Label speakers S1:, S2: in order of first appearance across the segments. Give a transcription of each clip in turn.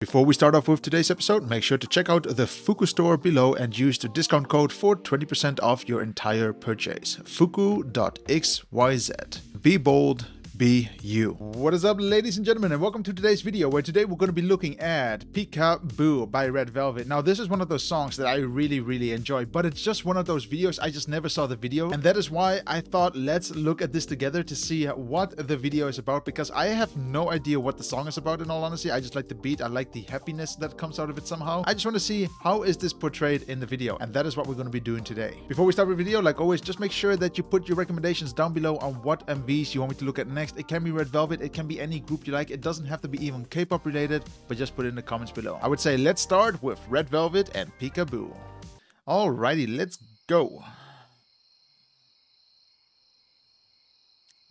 S1: Before we start off with today's episode, make sure to check out the Fuku store below and use the discount code for 20% off your entire purchase. Fuku.xyz. Be bold, be you. What is up, ladies and gentlemen, and welcome to today's video, where today we're going to be looking at Peekaboo by Red Velvet. Now, this is one of those songs that I really enjoy, but it's just one of those videos I just never saw the video, and that is why I thought let's look at this together to see what the video is about, because I have no idea what the song is about, in all honesty. I just like the beat, I like the happiness that comes out of it somehow. I just want to see how is this portrayed in the video, and that is what we're going to be doing today. Before we start the video, like always, just make sure that you put your recommendations down below on what MVs you want me to look at next. It can be Red Velvet, it can be any group you like. It doesn't have to be even K-pop related, but just put it in the comments below. I would say let's start with Red Velvet and Peekaboo. Alrighty, let's go.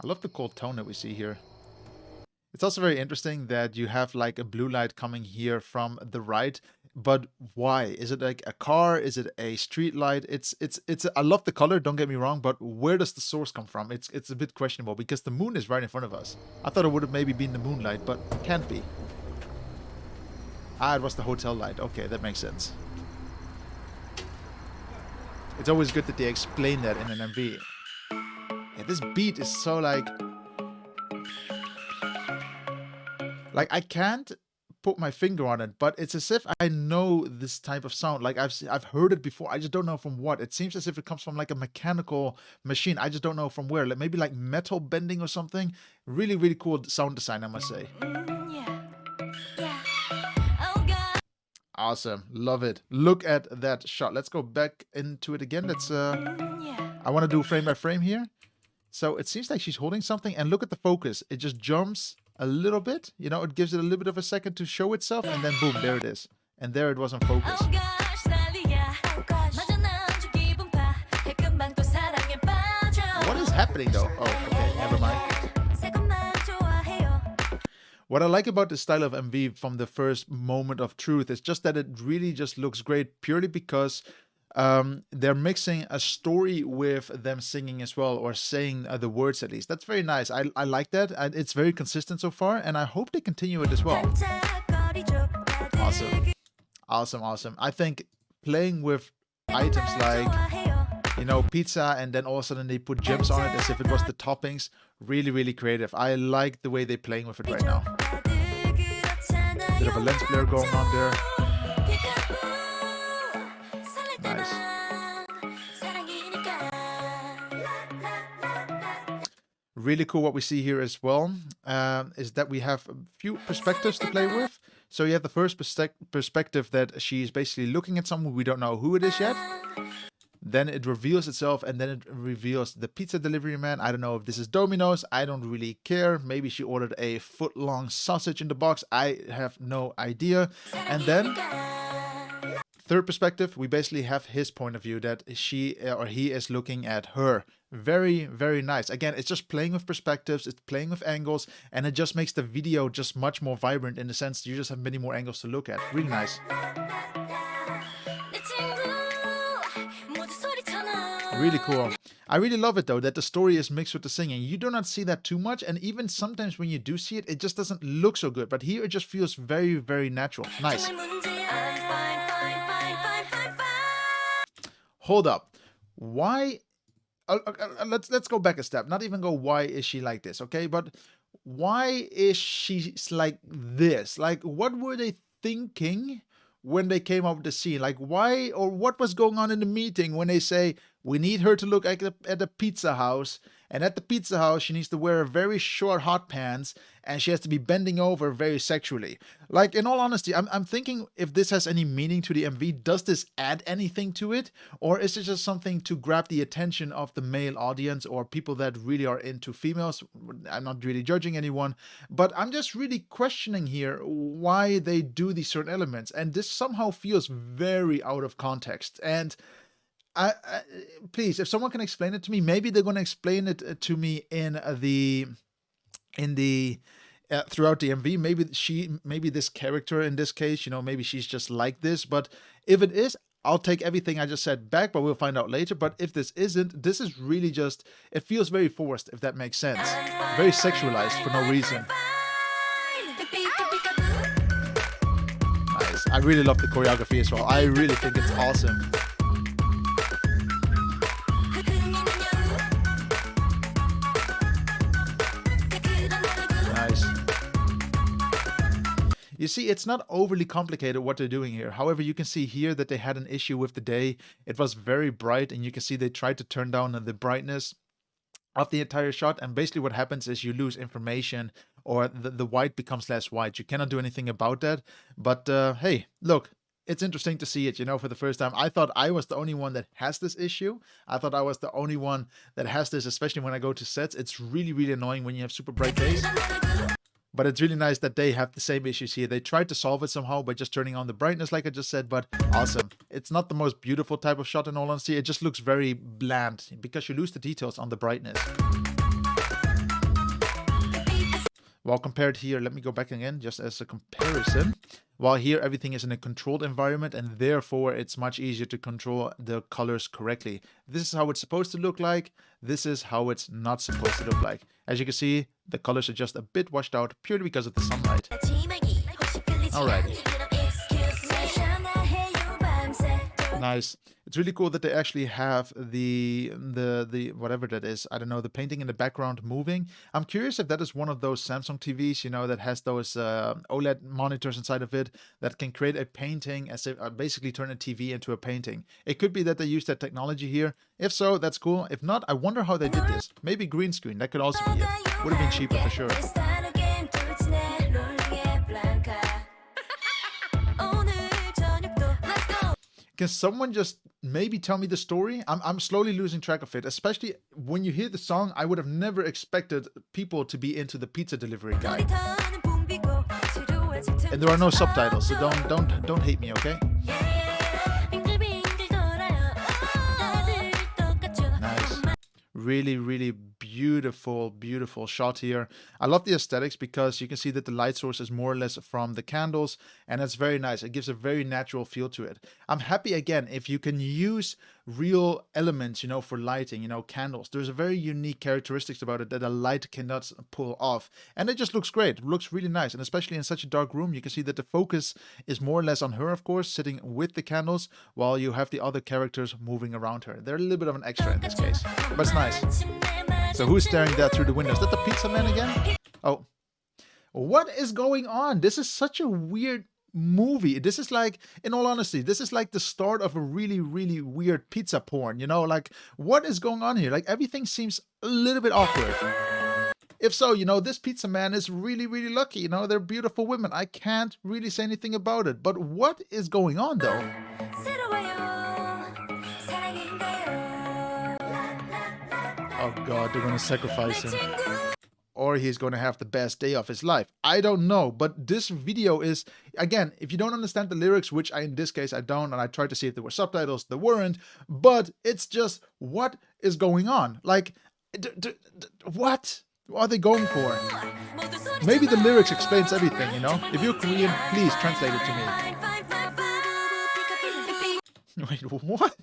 S1: I love the cold tone that we see here. It's also very interesting that you have like a blue light coming here from the right, but why? Is it like a car? Is it a street light? It's I love the color, don't get me wrong, but where does the source come from? It's a bit questionable because the moon is right in front of us. I thought it would have maybe been the moonlight, but it can't be. Ah, it was the hotel light. Okay, that makes sense. It's always good that they explain that in an MV. Yeah, this beat is so like I can't put my finger on it, but it's as if I know this type of sound. Like I've heard it before. I just don't know from what. It seems as if it comes from like a mechanical machine. I just don't know from where. Like maybe like metal bending or something. Really cool sound design, I must say. Awesome, love it. Look at that shot. Let's go back into it again. Let's I want to do frame by frame here. So it seems like she's holding something, and look at the focus. It just jumps a little bit, you know, it gives it a little bit of a second to show itself, and then boom, there it is. And there it was on focus. What is happening though? Oh, okay, never mind. What I like about the style of MV from the first moment of truth is just that it really just looks great purely because they're mixing a story with them singing as well, or saying the words at least. That's very nice. I like that. It's very consistent so far, and I hope they continue it as well. Awesome. I think playing with items like, you know, pizza, and then all of a sudden they put gems on it as if it was the toppings, really creative. I like the way they're playing with it right now. Bit of a lens flare going on there. Nice. Really cool what we see here as well is that we have a few perspectives to play with. So you have the first perspective that she's basically looking at someone. We don't know who it is yet. Then it reveals itself, and then it reveals the pizza delivery man. I don't know if this is Domino's. I don't really care. Maybe she ordered a foot-long sausage in the box. I have no idea. And then third perspective, we basically have his point of view, that she or he is looking at her. Very nice. Again, it's just playing with perspectives, it's playing with angles, and it just makes the video just much more vibrant in the sense you just have many more angles to look at. Really nice. Really cool. I really love it though that the story is mixed with the singing. You do not see that too much, and even sometimes when you do see it, it just doesn't look so good. But here it just feels very natural. Nice. Hold up. Why? Let's go back a step. Not even go, why is she like this? Okay, but why is she like this? Like, what were they thinking when they came up with the scene? Like, why, or what was going on in the meeting when they say we need her to look at the pizza house, and at the pizza house she needs to wear very short hot pants, and she has to be bending over very sexually? Like, in all honesty, I'm thinking if this has any meaning to the MV. Does this add anything to it, or is it just something to grab the attention of the male audience or people that really are into females? I'm not really judging anyone, but I'm just really questioning here why they do these certain elements, and this somehow feels very out of context. And please, if someone can explain it to me, maybe they're going to explain it to me in the throughout the MV. Maybe this character in this case, you know, maybe she's just like this. But if it is, I'll take everything I just said back, but we'll find out later. But if this isn't, this is really just, it feels very forced, if that makes sense. Very sexualized for no reason. I really love the choreography as well. I really think it's awesome. Nice. You see, it's not overly complicated what they're doing here. However, you can see here that they had an issue with the day. It was very bright, and you can see they tried to turn down the brightness of the entire shot, and basically what happens is you lose information, or the white becomes less white. You cannot do anything about that, but hey, look, it's interesting to see it, you know, for the first time. I thought I was the only one that has this issue. I thought I was the only one that has this, especially when I go to sets. It's really, really annoying when you have super bright days. But it's really nice that they have the same issues here. They tried to solve it somehow by just turning on the brightness, like I just said, but awesome. It's not the most beautiful type of shot in all honesty. It just looks very bland because you lose the details on the brightness. While compared here, let me go back again just as a comparison. While here everything is in a controlled environment, and therefore it's much easier to control the colors correctly. This is how it's supposed to look like. This is how it's not supposed to look like. As you can see, the colors are just a bit washed out purely because of the sunlight. Alright. Nice. It's really cool that they actually have the whatever that is, I don't know, the painting in the background moving. I'm curious if that is one of those Samsung TVs, you know, that has those OLED monitors inside of it that can create a painting, as if basically turn a TV into a painting. It could be that they use that technology here. If so, that's cool. If not, I wonder how they did this. Maybe green screen, that could also be it. Would have been cheaper for sure. Can someone just maybe tell me the story? I'm slowly losing track of it, especially when you hear the song. I would have never expected people to be into the pizza delivery guy. And there are no subtitles, so don't hate me, okay? Nice. Really, really beautiful, beautiful shot here. I love the aesthetics because you can see that the light source is more or less from the candles, and it's very nice. It gives a very natural feel to it. I'm happy again if you can use real elements, you know, for lighting, you know, candles. There's a very unique characteristics about it that a light cannot pull off, and it just looks great. It looks really nice, and especially in such a dark room, you can see that the focus is more or less on her, of course, sitting with the candles, while you have the other characters moving around her. They're a little bit of an extra in this case, but it's nice. So who's staring there through the window? Is that the pizza man again? Oh. What is going on? This is such a weird movie. This is like, in all honesty, this is like the start of a really, really weird pizza porn. You know, like, what is going on here? Like, everything seems a little bit awkward. If so, you know, this pizza man is really, really lucky. You know, they're beautiful women. I can't really say anything about it. But what is going on, though? Oh God, they're gonna sacrifice him. Or he's gonna have the best day of his life. I don't know, but this video is, again, if you don't understand the lyrics, which in this case I don't, and I tried to see if there were subtitles, there weren't, but it's just, what is going on? Like, what are they going for? Maybe the lyrics explains everything, you know? If you're Korean, please translate it to me. Wait, what?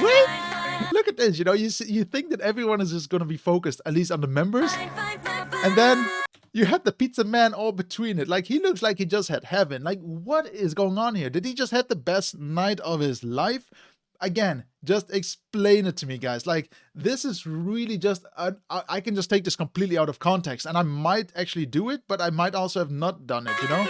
S1: Wait! Look at this, you know, you think that everyone is just going to be focused, at least on the members, and then you have the pizza man all between it. Like, he looks like he just had heaven. Like, what is going on here? Did he just have the best night of his life? Again, just explain it to me, guys. Like, this is really just, I can just take this completely out of context, and I might actually do it, but I might also have not done it, you know?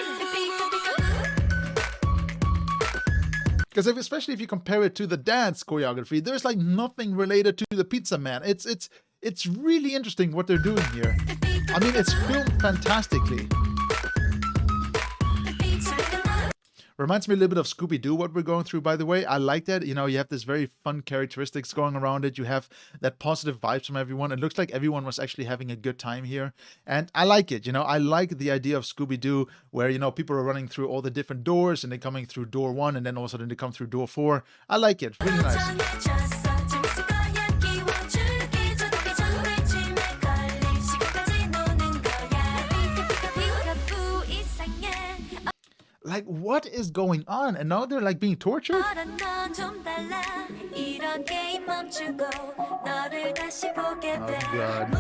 S1: Because especially if you compare it to the dance choreography, there's like nothing related to the pizza man. It's really interesting what they're doing here. I mean, it's filmed fantastically. Reminds me a little bit of Scooby-Doo, what we're going through, by the way. I like that. You know, you have this very fun characteristics going around it. You have that positive vibes from everyone. It looks like everyone was actually having a good time here. And I like it, you know. I like the idea of Scooby-Doo where, you know, people are running through all the different doors and they're coming through door 1 and then all of a sudden they come through door 4. I like it. Really nice. Like, what is going on? And now they're like being tortured? Oh God.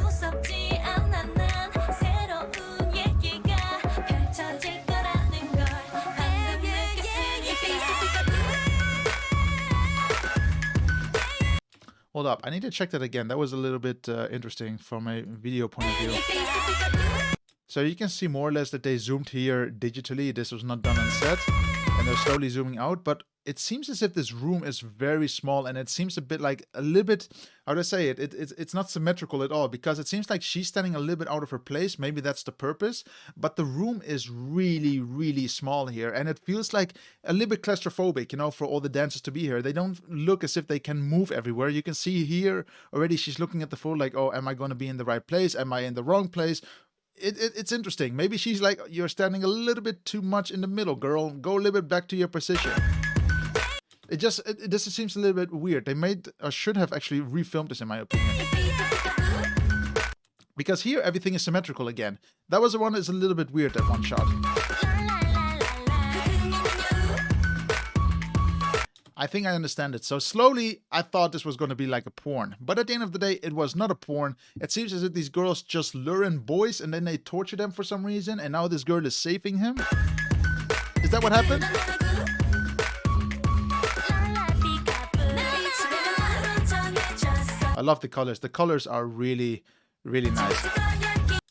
S1: Hold up, I need to check that again. That was a little bit interesting from a video point of view. So you can see more or less that they zoomed here digitally. This was not done on set. And they're slowly zooming out. But it seems as if this room is very small. And it seems a bit like, a little bit, how do I say it? It's not symmetrical at all. Because it seems like she's standing a little bit out of her place. Maybe that's the purpose. But the room is really, really small here. And it feels like a little bit claustrophobic, you know, for all the dancers to be here. They don't look as if they can move everywhere. You can see here already she's looking at the floor like, oh, am I going to be in the right place? Am I in the wrong place? It's interesting. Maybe she's like, you're standing a little bit too much in the middle, girl. Go a little bit back to your position. This seems a little bit weird. They made, or should have actually refilmed this in my opinion. Because here everything is symmetrical again. That was the one that's a little bit weird, that one shot. I think I understand it. So slowly, I thought this was going to be like a porn. But at the end of the day, it was not a porn. It seems as if these girls just lure in boys and then they torture them for some reason. And now this girl is saving him. Is that what happened? I love the colors. The colors are really, really nice.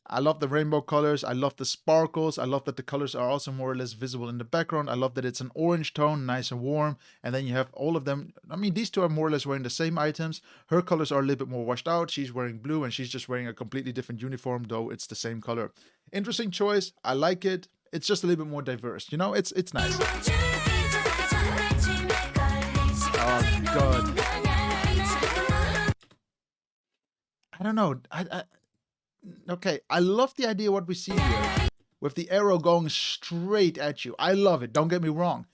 S1: I love the rainbow colors. I love the sparkles. I love that the colors are also more or less visible in the background. I love that it's an orange tone, nice and warm. And then you have all of them. I mean, these two are more or less wearing the same items. Her colors are a little bit more washed out. She's wearing blue and she's just wearing a completely different uniform, though it's the same color. Interesting choice. I like it. It's just a little bit more diverse. You know, it's nice. Oh, God. I don't know. Okay, I love the idea what we see here with the arrow going straight at you. I love it. Don't get me wrong.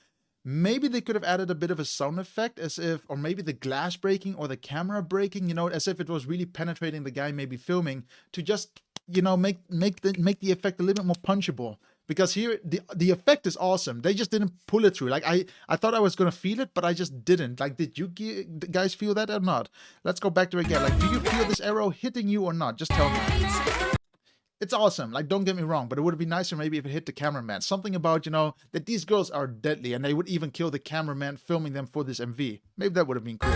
S1: Maybe they could have added a bit of a sound effect as if, or maybe the glass breaking or the camera breaking, you know, as if it was really penetrating the guy maybe filming to just, you know, make the effect a little bit more punchable. Because here, the effect is awesome. They just didn't pull it through. Like, I thought I was going to feel it, but I just didn't. Like, did you guys feel that or not? Let's go back to it again. Like, do you feel this arrow hitting you or not? Just tell me. It's awesome. Like, don't get me wrong, but it would be nicer maybe if it hit the cameraman. Something about, you know, that these girls are deadly and they would even kill the cameraman filming them for this MV. Maybe that would have been cool.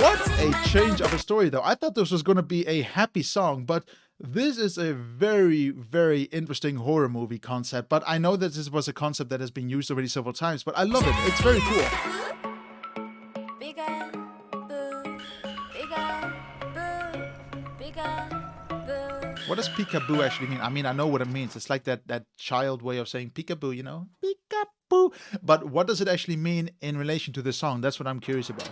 S1: What a change of a story, though. I thought this was going to be a happy song, but this is a very, very interesting horror movie concept. But I know that this was a concept that has been used already several times, but I love it. It's very cool. What does peekaboo actually mean? I mean, I know what it means. It's like that child way of saying peekaboo, you know? Peekaboo. But what does it actually mean in relation to the song? That's what I'm curious about.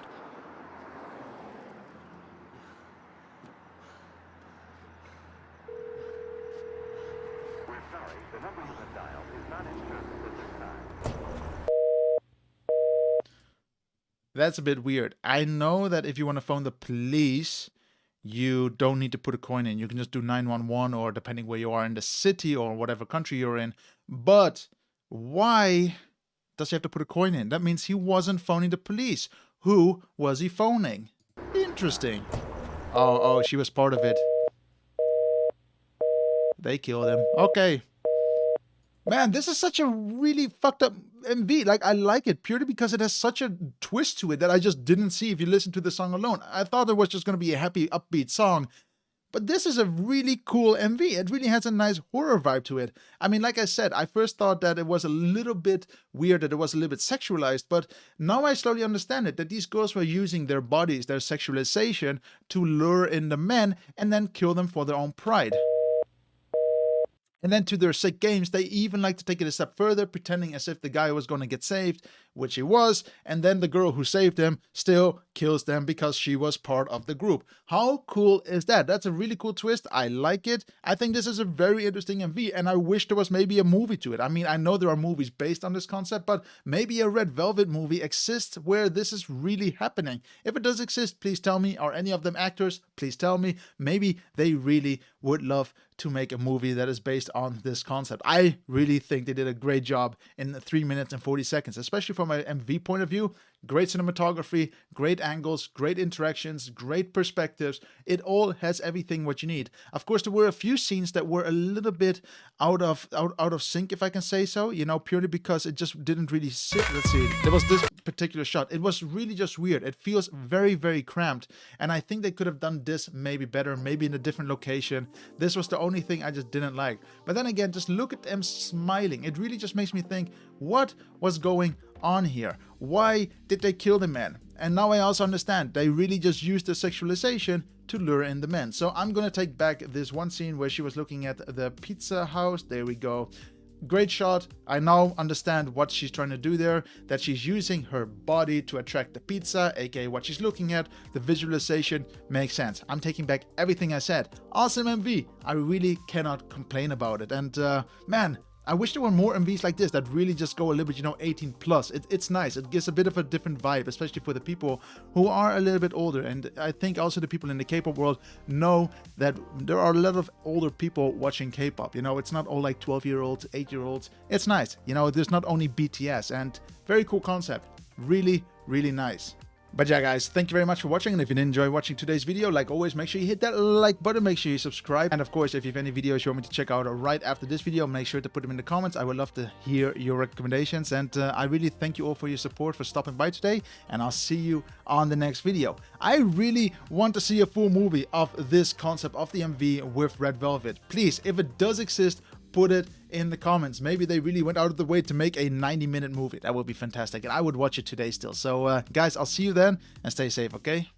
S1: That's a bit weird. I know that if you want to phone the police, you don't need to put a coin in. You can just do 911 or depending where you are in the city or whatever country you're in. But why does he have to put a coin in? That means he wasn't phoning the police. Who was he phoning? Interesting. Oh, she was part of it. They killed him. Okay. Man, this is such a really fucked up MV. Like, I like it purely because it has such a twist to it that I just didn't see if you listen to the song alone. I thought it was just going to be a happy, upbeat song. But this is a really cool MV. It really has a nice horror vibe to it. I mean, like I said, I first thought that it was a little bit weird, that it was a little bit sexualized. But now I slowly understand it, that these girls were using their bodies, their sexualization, to lure in the men and then kill them for their own pride. And then to their sick games, they even like to take it a step further, pretending as if the guy was going to get saved, which he was, and then the girl who saved him still kills them because she was part of the group. How cool is that? That's a really cool twist. I like it. I think this is a very interesting MV, and I wish there was maybe a movie to it. I mean, I know there are movies based on this concept, but maybe a Red Velvet movie exists where this is really happening. If it does exist, please tell me. Are any of them actors? Please tell me. Maybe they really would love to make a movie that is based on this concept. I really think they did a great job in 3 minutes and 40 seconds, especially from an MV point of view. great cinematography, great angles, great interactions, great perspectives. It all has everything what you need. Of course, there were a few scenes that were a little bit out of sync, if I can say so, you know, purely because it just didn't really sit. Let's see, there was this particular shot. It was really just weird. It feels very, very cramped, and I think they could have done this maybe better, maybe in a different location. This was the only thing I just didn't like. But then again, just look at them smiling. It really just makes me think, what was going on here? Why did they kill the man? And now I also understand they really just used the sexualization to lure in the men. So I'm gonna take back this one scene where she was looking at the pizza house. There we go. Great shot. I now understand what she's trying to do there, that she's using her body to attract the pizza, aka what she's looking at. The visualization makes sense. I'm taking back everything I said. Awesome MV. I really cannot complain about it. And man, I wish there were more MVs like this that really just go a little bit, you know, 18 plus. It's nice. It gives a bit of a different vibe, especially for the people who are a little bit older. And I think also the people in the K-pop world know that there are a lot of older people watching K-pop. You know, it's not all like 12-year-olds, 8-year-olds. It's nice. You know, there's not only BTS, and very cool concept. Really, really nice. But yeah, guys, thank you very much for watching. And if you did enjoy watching today's video, like always, make sure you hit that like button, make sure you subscribe. And of course, if you have any videos you want me to check out right after this video, make sure to put them in the comments. I would love to hear your recommendations. And I really thank you all for your support, for stopping by today. And I'll see you on the next video. I really want to see a full movie of this concept of the MV with Red Velvet. Please, if it does exist, put it in the comments. Maybe they really went out of the way to make a 90-minute movie. That would be fantastic, and I would watch it today still. So guys, I'll see you then, and stay safe, okay?